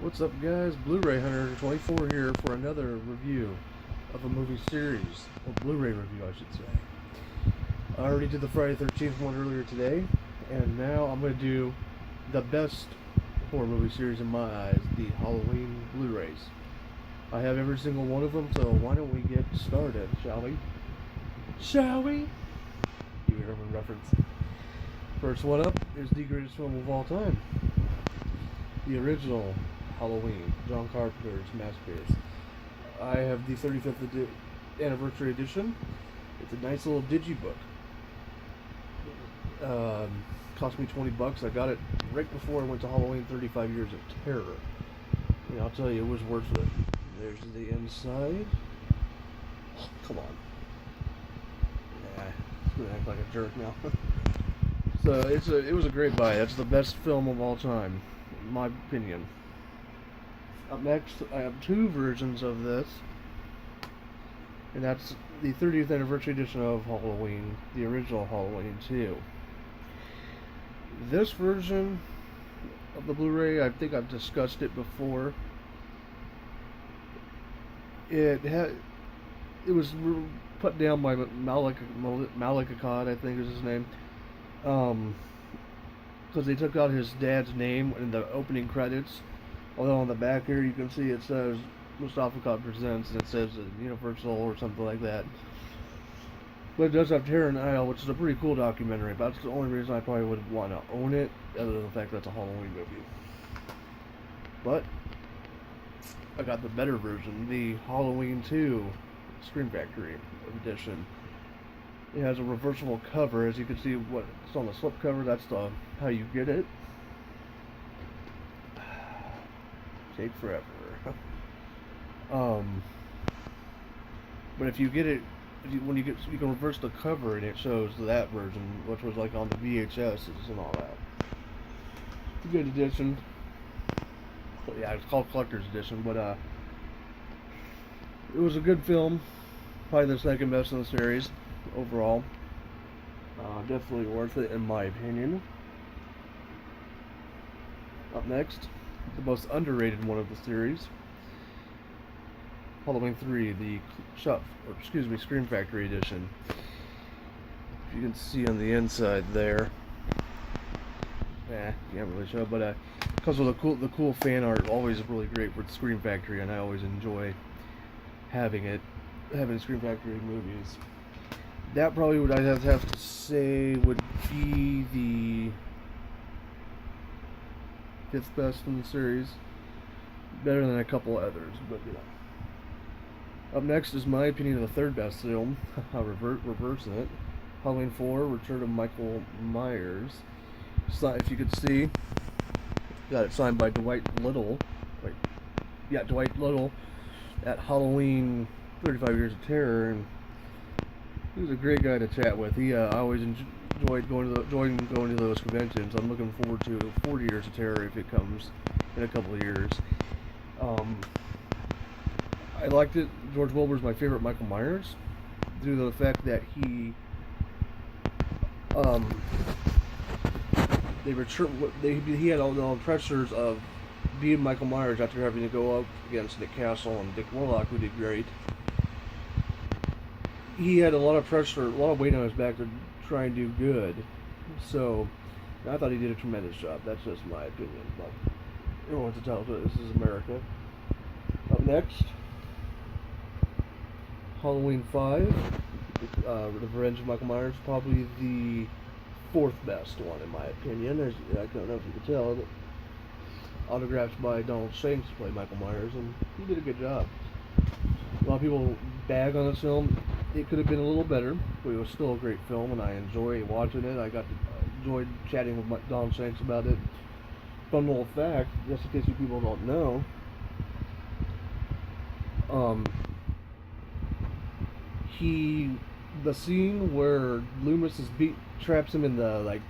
What's up, guys? Blu-ray Hunter 24 here for another review of a movie series, or Blu-ray review, I should say. I already did the Friday 13th one earlier today, and now I'm going to do the best horror movie series in my eyes, the Halloween Blu-rays. I have every single one of them, so why don't we get started, shall we? Shall we? Pee Wee Herman reference. First one up is the greatest film of all time, the original Halloween, John Carpenter's masterpiece. I have the 35th anniversary edition. It's a nice little digibook. Cost me $20. I got it right before I went to Halloween 35 Years of Terror. And I'll tell you, it was worth it. There's the inside. Oh, come on. Yeah, I'm gonna act like a jerk now. So it was a great buy. That's the best film of all time, in my opinion. Up next, I have two versions of this, and that's the 30th anniversary edition of Halloween, the original Halloween 2. This version of the Blu-ray, I think I've discussed it before. It was put down by Malik Akkad, I think is his name, because they took out his dad's name in the opening credits. Although on the back here you can see it says Moustapha Akkad Presents, and it says Universal or something like that. But it does have Terror Isle, which is a pretty cool documentary. But that's the only reason I probably would want to own it, other than the fact that it's a Halloween movie. But I got the better version, the Halloween 2 Scream Factory edition. It has a reversible cover, as you can see what's on the slipcover. That's how you get it. Take forever. But if you get it, you can reverse the cover and it shows that version, which was like on the VHSs and all that. It's a good edition. Yeah, it's called Collector's Edition, but it was a good film. Probably the second best in the series overall. Definitely worth it in my opinion. Up next, the most underrated one of the series, Halloween 3, the Scream Factory edition. If you can see on the inside there, can't really show, but because of the cool fan art, always really great for the Scream Factory, and I always enjoy having Scream Factory movies. That probably would I'd have to say would be the fifth best in the series. Better than a couple others, but Up next is my opinion of the third best film. I'll reversing it. Halloween 4, Return of Michael Myers. If you could see, got it signed by Dwight Little. Dwight Little at Halloween 35 Years of Terror, and he was a great guy to chat with. I always enjoyed going to those conventions. I'm looking forward to 40 Years of Terror if it comes in a couple of years. I liked it. George Wilbur's my favorite Michael Myers due to the fact that he had all the pressures of being Michael Myers after having to go up against Nick Castle and Dick Warlock, who did great. He had a lot of pressure, a lot of weight on his back to try and do good. So I thought he did a tremendous job. That's just my opinion, but everyone's entitled to it. This is America. Up next, Halloween 5, The Revenge of Michael Myers, probably the fourth best one in my opinion. I don't know if you can tell, but autographed by Donald Shanks to play Michael Myers, and he did a good job. A lot of people bag on this film. It could have been a little better, but it was still a great film, and I enjoy watching it. I enjoyed chatting with Donald Shanks about it. Fun little fact, just in case you people don't know, the scene where Loomis traps him in the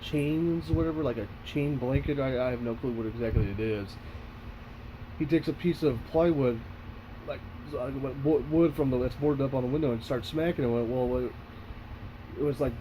chains or whatever, like a chain blanket. I have no clue what exactly it is. He takes a piece of plywood, wood that's boarded up on the window, and starts smacking it. Well, it was like,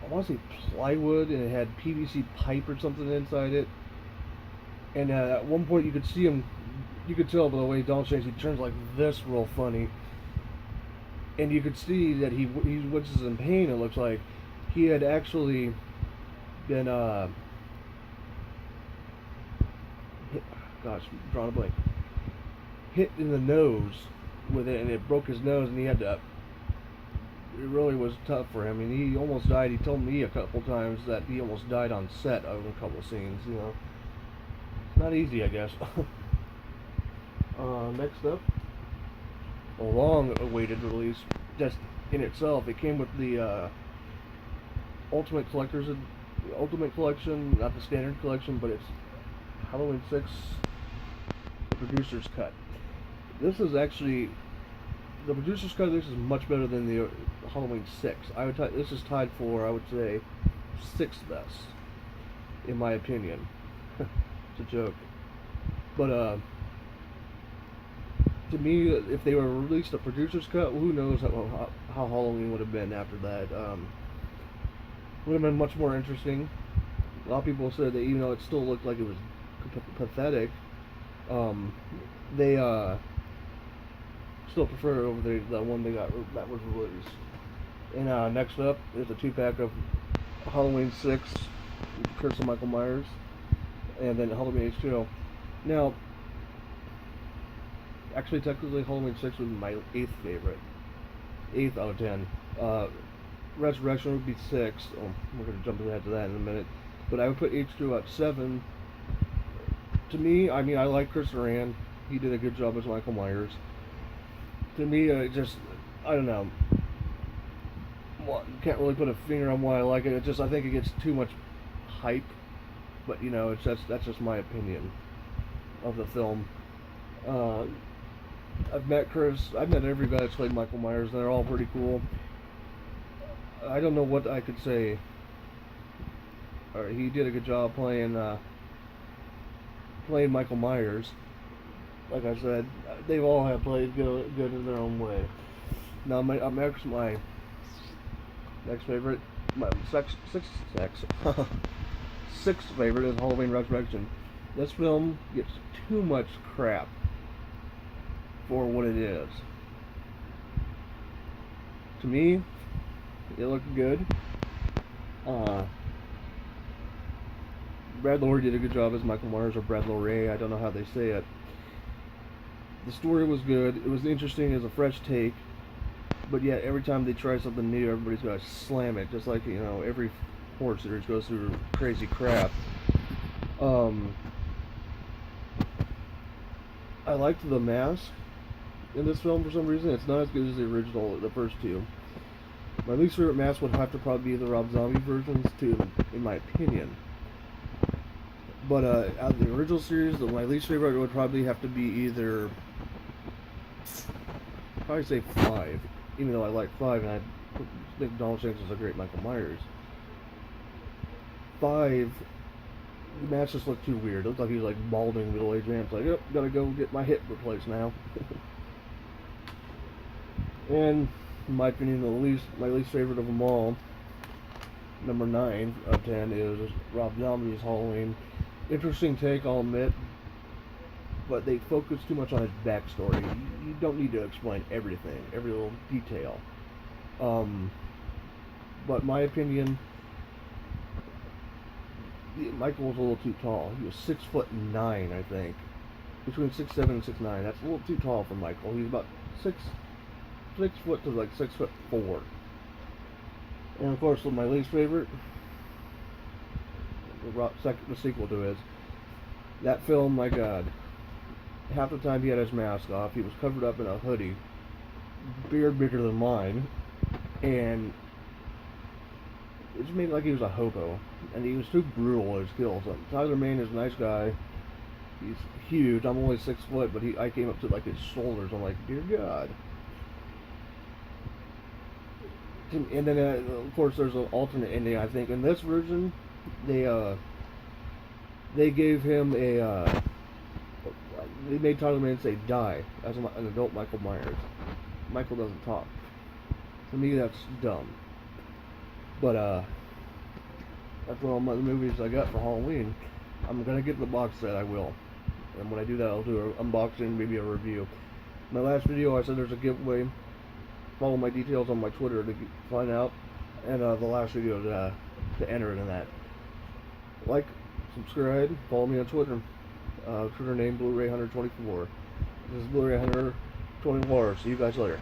I want to say plywood, and it had PVC pipe or something inside it. And at one point, you could see him. You could tell by the way Donald changes. He turns like this, real funny, and you could see that he was in pain. It looks like he had actually been hit, gosh, drawing a blank, hit in the nose with it, and it broke his nose, and he had to. It really was tough for him, and he almost died. He told me a couple times that he almost died on set of a couple scenes. You know, it's not easy, I guess. Next up, a long-awaited release. Just in itself, it came with the Ultimate Collection, not the standard collection, but it's Halloween 6, the producer's cut. This is actually the producer's cut of this is much better than the Halloween 6. This is tied for, I would say, sixth best, in my opinion. It's a joke, but to me, if they were released a producer's cut, who knows how Halloween would have been after that. Would have been much more interesting. A lot of people said that even though it still looked like it was pathetic, they still prefer it over the one that was released. And next up is a 2-pack of Halloween 6, Curse of Michael Myers, and then Halloween H2O. Now, actually, technically, Halloween 6 was my 8th favorite. 8th out of 10. Resurrection would be 6. Oh, we're going to jump ahead to that in a minute. But I would put H2O at 7. To me, I mean, I like Chris Saran. He did a good job as Michael Myers. To me, I don't know. Well, can't really put a finger on why I like it. I think it gets too much hype. But, you know, that's just my opinion of the film. I've met Chris. I've met every guy that's played Michael Myers, and they're all pretty cool. I don't know what I could say. He did a good job playing Michael Myers. Like I said, they all have played good in their own way. Now, my next favorite, my sixth favorite is Halloween Resurrection. This film gets too much crap for what it is. To me, it looked good. Brad Loree did a good job as Michael Myers, or Brad Loree, I don't know how they say it. The story was good. It was interesting as a fresh take, but yet every time they try something new, everybody's got to slam it, just like, you know, every horror series goes through crazy crap. I liked the mask in this film for some reason. It's not as good as the original, the first two. My least favorite mask would have to probably be the Rob Zombie versions, too, in my opinion. But out of the original series, my least favorite would probably have to be either, probably say 5, even though I like 5 and I think Donald Shanks is a great Michael Myers. 5, the mask just looked too weird. It looked like he was like balding middle-aged man. It's like, oh, gotta go get my hip replaced now. And in my opinion, my least favorite of them all, number 9 out of 10, is Rob Zombie's Halloween. Interesting take, I'll admit, but they focus too much on his backstory. You don't need to explain everything, every little detail. But my opinion, Michael was a little too tall. He was 6'9", I think, between 6'7" and 6'9". That's a little too tall for Michael. He's about 6 foot to like 6'4". And of course, my least favorite, the sequel to it, that film, my God, half the time he had his mask off, he was covered up in a hoodie, beard bigger than mine, and it just made it like he was a hobo, and he was too brutal in his kills. Tyler Mane is a nice guy. He's huge. I'm only 6 foot, but I came up to like his shoulders. I'm like, dear God. And then, of course, there's an alternate ending. I think in this version, they gave him they made Tyler Mane say "die" as an adult Michael Myers. Michael doesn't talk. To me, that's dumb. But that's all the movies I got for Halloween. I'm gonna get the box set, I will. And when I do that, I'll do an unboxing, maybe a review. My last video, I said there's a giveaway. Follow my details on my Twitter to find out. And the last video to enter in that. Like, subscribe, follow me on Twitter. Twitter name Blu-ray Hunter 24. This is Blu-ray Hunter 24. See you guys later.